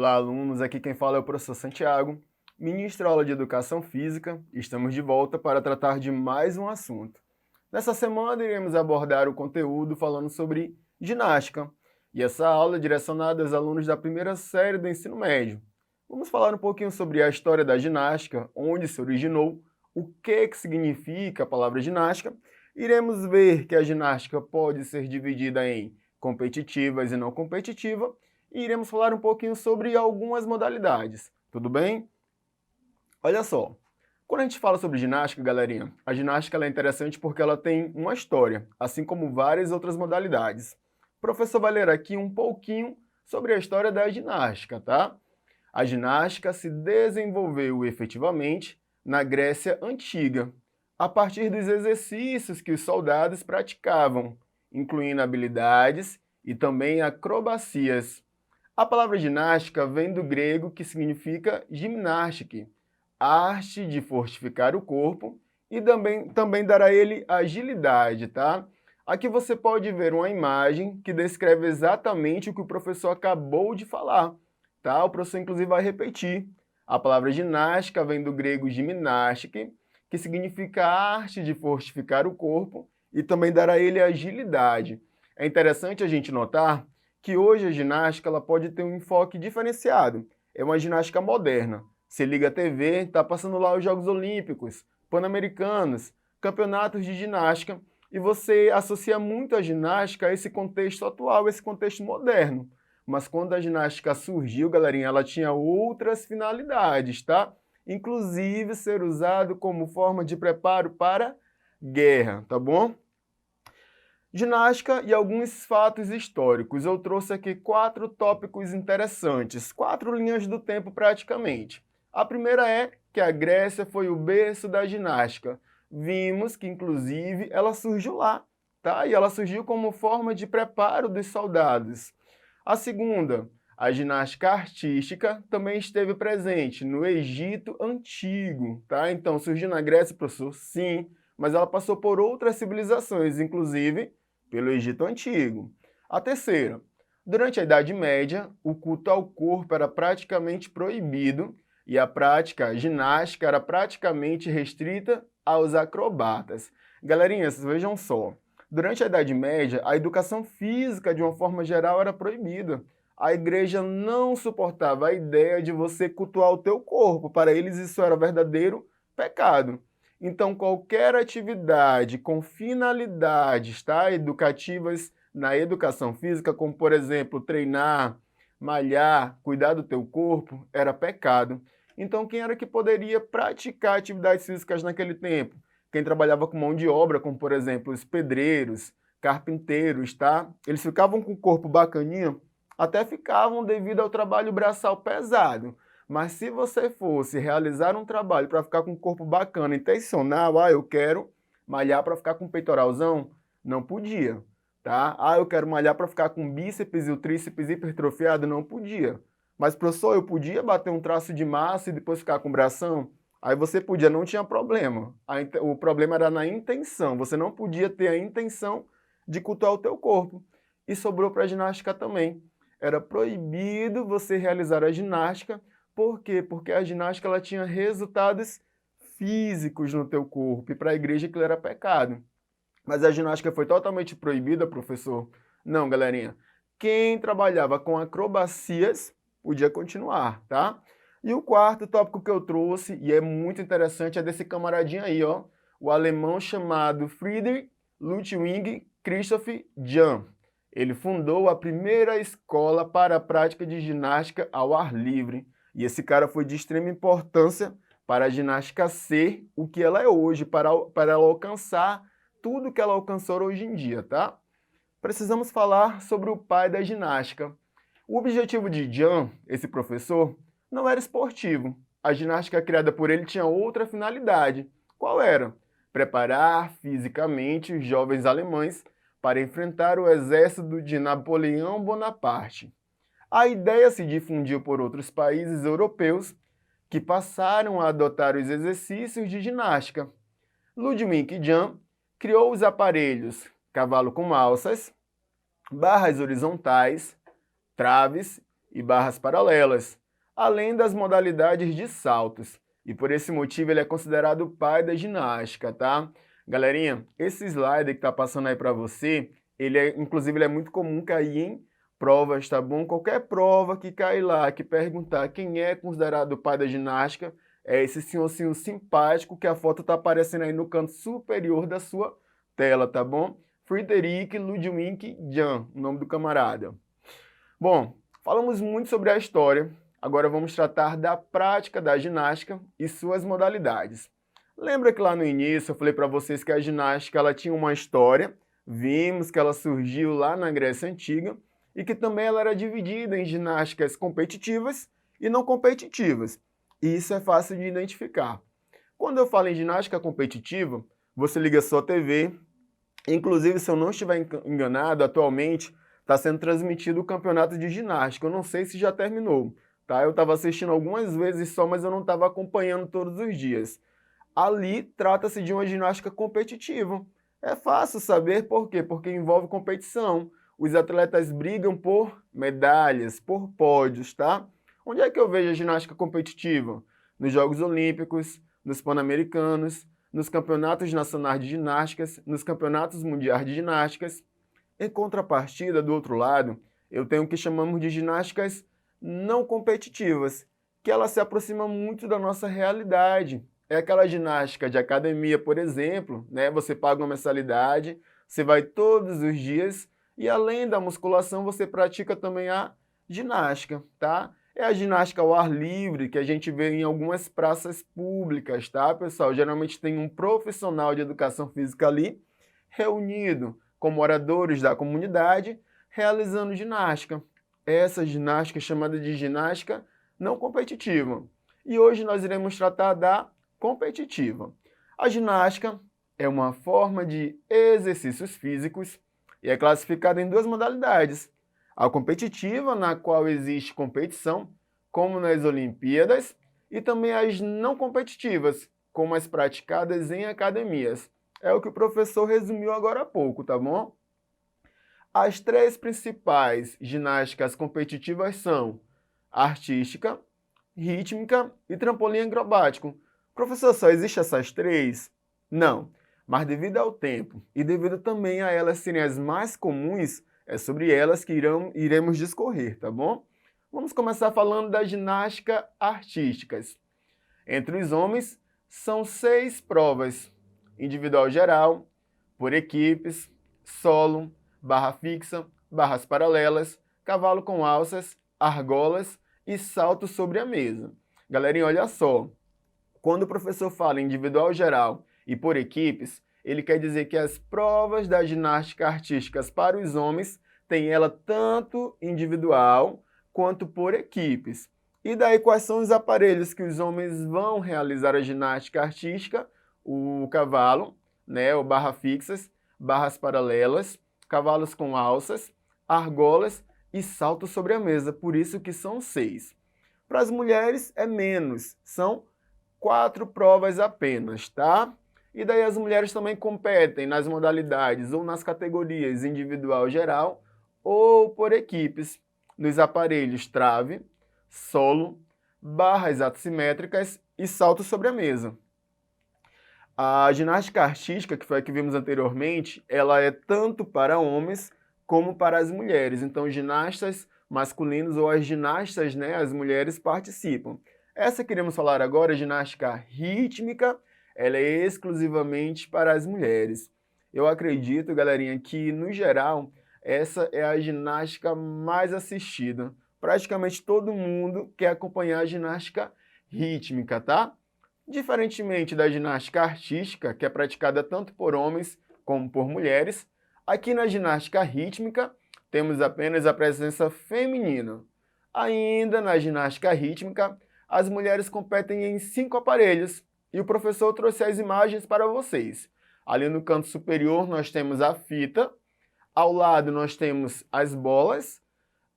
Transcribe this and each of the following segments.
Olá, alunos. Aqui quem fala é o professor Santiago, ministro aula de Educação Física. Estamos de volta para tratar de mais um assunto. Nessa semana, iremos abordar o conteúdo falando sobre ginástica, e essa aula é direcionada aos alunos da primeira série do ensino médio. Vamos falar um pouquinho sobre a história da ginástica, onde se originou, o que significa a palavra ginástica. Iremos ver que a ginástica pode ser dividida em competitivas e não competitiva, e iremos falar um pouquinho sobre algumas modalidades, tudo bem? Olha só, quando a gente fala sobre ginástica, galerinha, a ginástica ela é interessante porque ela tem uma história, assim como várias outras modalidades. O professor vai ler aqui um pouquinho sobre a história da ginástica, tá? A ginástica se desenvolveu efetivamente na Grécia Antiga, a partir dos exercícios que os soldados praticavam, incluindo habilidades e também acrobacias. A palavra ginástica vem do grego que significa gymnastic, arte de fortificar o corpo e também dar a ele agilidade, tá? Aqui você pode ver uma imagem que descreve exatamente o que o professor acabou de falar, tá? O professor inclusive vai repetir. A palavra ginástica vem do grego gymnastic, que significa arte de fortificar o corpo e também dar a ele agilidade. É interessante a gente notar que hoje a ginástica ela pode ter um enfoque diferenciado. É uma ginástica moderna. Você liga a TV, está passando lá os Jogos Olímpicos, Pan-Americanos, campeonatos de ginástica, e você associa muito a ginástica a esse contexto atual, esse contexto moderno. Mas quando a ginástica surgiu, galerinha, ela tinha outras finalidades, tá? Inclusive ser usado como forma de preparo para guerra, tá bom? Ginástica e alguns fatos históricos. Eu trouxe aqui 4 tópicos interessantes, 4 linhas do tempo praticamente. A primeira é que a Grécia foi o berço da ginástica. Vimos que, inclusive, ela surgiu lá, tá? E ela surgiu como forma de preparo dos soldados. A segunda, a ginástica artística também esteve presente no Egito Antigo, tá? Então, surgiu na Grécia, professor? Sim, mas ela passou por outras civilizações, inclusive pelo Egito Antigo. A terceira, durante a Idade Média, o culto ao corpo era praticamente proibido e a prática ginástica era praticamente restrita aos acrobatas. Galerinhas, vejam só, durante a Idade Média, a educação física, de uma forma geral, era proibida. A igreja não suportava a ideia de você cultuar o teu corpo. Para eles, isso era verdadeiro pecado. Então, qualquer atividade com finalidades, tá, educativas na educação física, como, por exemplo, treinar, malhar, cuidar do teu corpo, era pecado. Então, quem era que poderia praticar atividades físicas naquele tempo? Quem trabalhava com mão de obra, como, por exemplo, os pedreiros, carpinteiros, tá? Eles ficavam com o corpo bacaninha, até ficavam devido ao trabalho braçal pesado. Mas se você fosse realizar um trabalho para ficar com o corpo bacana, intencional, eu quero malhar para ficar com peitoralzão, não podia, tá? Eu quero malhar para ficar com bíceps e o tríceps hipertrofiado, não podia. Mas, professor, eu podia bater um traço de massa e depois ficar com bração? Aí você podia, não tinha problema. O problema era na intenção, você não podia ter a intenção de cultuar o teu corpo. E sobrou para a ginástica também. Era proibido você realizar a ginástica. Por quê? Porque a ginástica ela tinha resultados físicos no teu corpo, e para a igreja aquilo era pecado. Mas a ginástica foi totalmente proibida, professor? Não, galerinha. Quem trabalhava com acrobacias podia continuar, tá? E o quarto tópico que eu trouxe, e é muito interessante, é desse camaradinho aí, ó, o alemão chamado Friedrich Ludwig Christoph Jahn. Ele fundou a primeira escola para a prática de ginástica ao ar livre. E esse cara foi de extrema importância para a ginástica ser o que ela é hoje, para ela alcançar tudo que ela alcançou hoje em dia, tá? Precisamos falar sobre o pai da ginástica. O objetivo de Jahn, esse professor, não era esportivo. A ginástica criada por ele tinha outra finalidade. Qual era? Preparar fisicamente os jovens alemães para enfrentar o exército de Napoleão Bonaparte. A ideia se difundiu por outros países europeus que passaram a adotar os exercícios de ginástica. Ludwig Jahn criou os aparelhos cavalo com alças, barras horizontais, traves e barras paralelas, além das modalidades de saltos. E por esse motivo ele é considerado o pai da ginástica, tá? Galerinha, esse slide que tá passando aí para você, inclusive ele é muito comum cair em provas, tá bom? Qualquer prova que cair lá, que perguntar quem é considerado o pai da ginástica, é esse senhorzinho simpático que a foto tá aparecendo aí no canto superior da sua tela, tá bom? Frederic Ludwig Jan, o nome do camarada. Bom, falamos muito sobre a história, agora vamos tratar da prática da ginástica e suas modalidades. Lembra que lá no início eu falei para vocês que a ginástica ela tinha uma história, vimos que ela surgiu lá na Grécia Antiga e que também ela era dividida em ginásticas competitivas e não competitivas. E isso é fácil de identificar. Quando eu falo em ginástica competitiva, você liga a sua TV, inclusive se eu não estiver enganado, atualmente está sendo transmitido o campeonato de ginástica. Eu não sei se já terminou, tá? Eu estava assistindo algumas vezes só, mas eu não estava acompanhando todos os dias. Ali trata-se de uma ginástica competitiva. É fácil saber por quê? Porque envolve competição. Os atletas brigam por medalhas, por pódios, tá? Onde é que eu vejo a ginástica competitiva? Nos Jogos Olímpicos, nos Pan-Americanos, nos Campeonatos Nacionais de Ginásticas, nos Campeonatos Mundiais de Ginásticas. Em contrapartida, do outro lado, eu tenho o que chamamos de ginásticas não competitivas, que ela se aproxima muito da nossa realidade. É aquela ginástica de academia, por exemplo, né? Você paga uma mensalidade, você vai todos os dias e além da musculação você pratica também a ginástica, tá? É a ginástica ao ar livre que a gente vê em algumas praças públicas, tá, pessoal? Geralmente tem um profissional de educação física ali reunido com moradores da comunidade realizando ginástica. Essa ginástica é chamada de ginástica não competitiva. E hoje nós iremos tratar da competitiva. A ginástica é uma forma de exercícios físicos e é classificada em duas modalidades. A competitiva, na qual existe competição, como nas Olimpíadas, e também as não competitivas, como as praticadas em academias. É o que o professor resumiu agora há pouco, tá bom? As três principais ginásticas competitivas são artística, rítmica e trampolim acrobático. Professor, só existem essas três? Não, mas devido ao tempo e devido também a elas serem as mais comuns, é sobre elas que iremos discorrer, tá bom? Vamos começar falando das ginásticas artísticas. Entre os homens, são 6 provas: individual geral, por equipes, solo, barra fixa, barras paralelas, cavalo com alças, argolas e salto sobre a mesa. Galerinha, olha só, quando o professor fala individual geral e por equipes, ele quer dizer que as provas da ginástica artísticas para os homens têm ela tanto individual quanto por equipes. E daí quais são os aparelhos que os homens vão realizar a ginástica artística? O cavalo, né, o barra fixas, barras paralelas, cavalos com alças, argolas e salto sobre a mesa, por isso que são 6. Para as mulheres é menos, são 4 provas apenas, tá? E daí as mulheres também competem nas modalidades ou nas categorias individual geral ou por equipes, nos aparelhos trave, solo, barras assimétricas e salto sobre a mesa. A ginástica artística, que foi a que vimos anteriormente, ela é tanto para homens como para as mulheres. Então, ginastas masculinos ou as ginastas, né, as mulheres participam. Essa que iremos falar agora, a ginástica rítmica, ela é exclusivamente para as mulheres. Eu acredito, galerinha, que no geral essa é a ginástica mais assistida. Praticamente todo mundo quer acompanhar a ginástica rítmica, tá? Diferentemente da ginástica artística, que é praticada tanto por homens como por mulheres, aqui na ginástica rítmica temos apenas a presença feminina. Ainda na ginástica rítmica, as mulheres competem em 5 aparelhos e o professor trouxe as imagens para vocês. Ali no canto superior nós temos a fita, ao lado nós temos as bolas,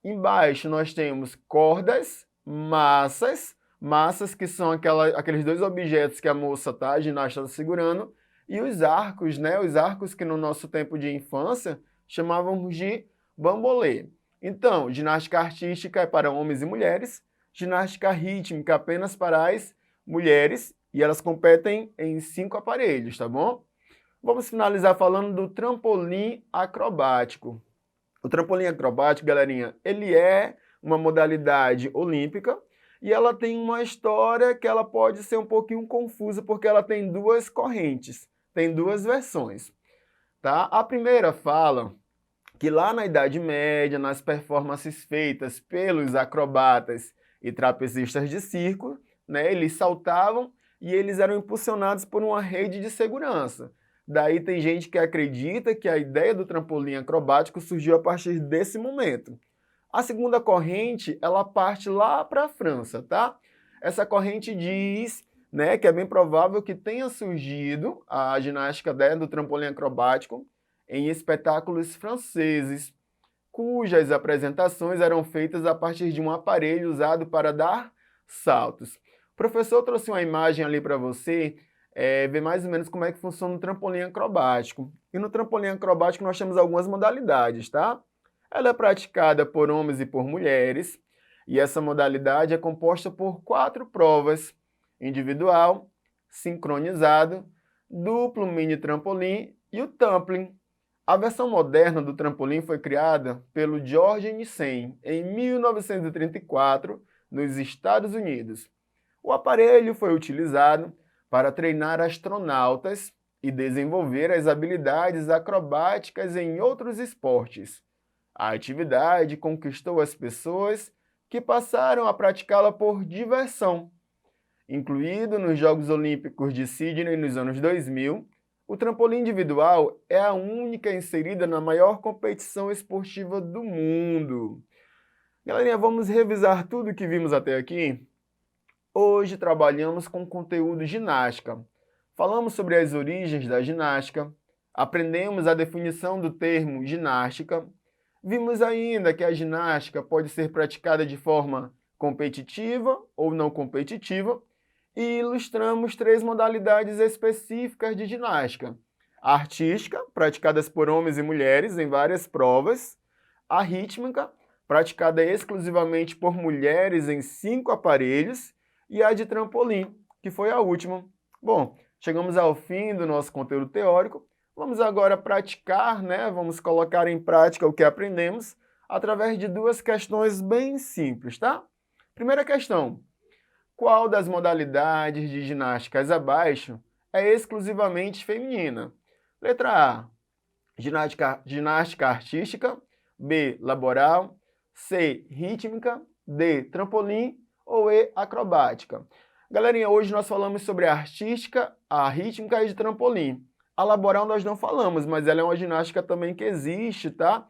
embaixo nós temos cordas, massas que são aqueles 2 objetos que a moça, tá, a ginasta, está segurando, e os arcos, né, os arcos que no nosso tempo de infância chamávamos de bambolê. Então, ginástica artística é para homens e mulheres, ginástica rítmica apenas para as mulheres, e elas competem em 5 aparelhos, tá bom? Vamos finalizar falando do trampolim acrobático. O trampolim acrobático, galerinha, ele é uma modalidade olímpica e ela tem uma história que ela pode ser um pouquinho confusa porque ela tem 2 correntes, tem 2 versões, tá? A primeira fala que lá na Idade Média, nas performances feitas pelos acrobatas e trapezistas de circo, né, eles saltavam e eles eram impulsionados por uma rede de segurança. Daí tem gente que acredita que a ideia do trampolim acrobático surgiu a partir desse momento. A segunda corrente, ela parte lá para a França, tá? Essa corrente diz, né, que é bem provável que tenha surgido a ginástica do trampolim acrobático em espetáculos franceses, cujas apresentações eram feitas a partir de um aparelho usado para dar saltos. O professor trouxe uma imagem ali para você ver mais ou menos como é que funciona o trampolim acrobático. E no trampolim acrobático nós temos algumas modalidades, tá? Ela é praticada por homens e por mulheres, e essa modalidade é composta por 4 provas: individual, sincronizado, duplo mini trampolim e o tumbling. A versão moderna do trampolim foi criada pelo George Nissen em 1934, nos Estados Unidos. O aparelho foi utilizado para treinar astronautas e desenvolver as habilidades acrobáticas em outros esportes. A atividade conquistou as pessoas que passaram a praticá-la por diversão. Incluído nos Jogos Olímpicos de Sydney nos anos 2000, o trampolim individual é a única inserida na maior competição esportiva do mundo. Galerinha, vamos revisar tudo que vimos até aqui? Hoje trabalhamos com conteúdo ginástica. Falamos sobre as origens da ginástica, aprendemos a definição do termo ginástica, vimos ainda que a ginástica pode ser praticada de forma competitiva ou não competitiva, e ilustramos 3 modalidades específicas de ginástica: a artística, praticadas por homens e mulheres em várias provas; a rítmica, praticada exclusivamente por mulheres em 5 aparelhos; e a de trampolim, que foi a última. Bom, chegamos ao fim do nosso conteúdo teórico. Vamos agora praticar, né? Vamos colocar em prática o que aprendemos através de 2 questões bem simples, tá? Primeira questão: qual das modalidades de ginásticas abaixo é exclusivamente feminina? Letra A, ginástica artística; B, laboral; C, rítmica; D, trampolim; ou E, acrobática. Galerinha, hoje nós falamos sobre a artística, a rítmica e de trampolim. A laboral nós não falamos, mas ela é uma ginástica também que existe, tá?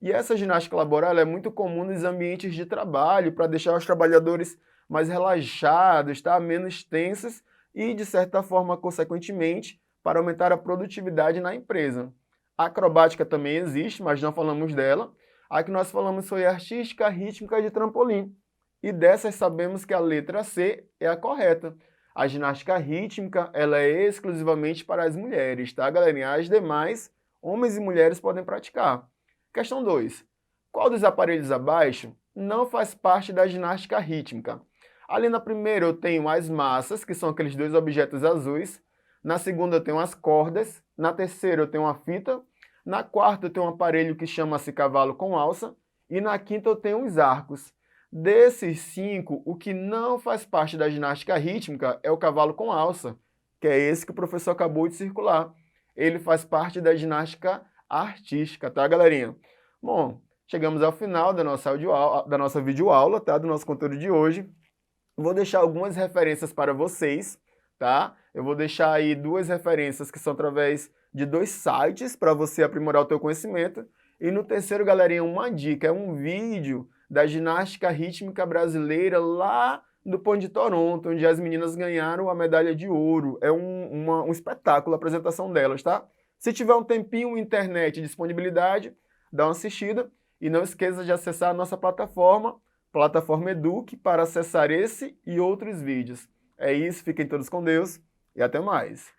E essa ginástica laboral ela é muito comum nos ambientes de trabalho, para deixar os trabalhadores mais relaxados, tá? Menos tensos e, de certa forma, consequentemente, para aumentar a produtividade na empresa. A acrobática também existe, mas não falamos dela. A que nós falamos foi a artística, rítmica e de trampolim. E dessas sabemos que a letra C é a correta. A ginástica rítmica ela é exclusivamente para as mulheres, tá, galerinha? As demais, homens e mulheres podem praticar. Questão 2. Qual dos aparelhos abaixo não faz parte da ginástica rítmica? Ali na primeira eu tenho as massas, que são aqueles 2 objetos azuis. Na segunda eu tenho as cordas. Na terceira eu tenho a fita. Na quarta eu tenho um aparelho que chama-se cavalo com alça. E na quinta eu tenho os arcos. Desses 5, o que não faz parte da ginástica rítmica é o cavalo com alça, que é esse que o professor acabou de circular. Ele faz parte da ginástica artística, tá, galerinha? Bom, chegamos ao final da nossa videoaula, tá, do nosso conteúdo de hoje. Vou deixar algumas referências para vocês, tá? Eu vou deixar aí 2 referências que são através de 2 sites para você aprimorar o teu conhecimento. E no terceiro, galerinha, uma dica, é um vídeo da ginástica rítmica brasileira lá do Pão de Toronto, onde as meninas ganharam a medalha de ouro. É um espetáculo a apresentação delas, tá? Se tiver um tempinho, internet e disponibilidade, dá uma assistida. E não esqueça de acessar a nossa plataforma Eduque, para acessar esse e outros vídeos. É isso, fiquem todos com Deus e até mais.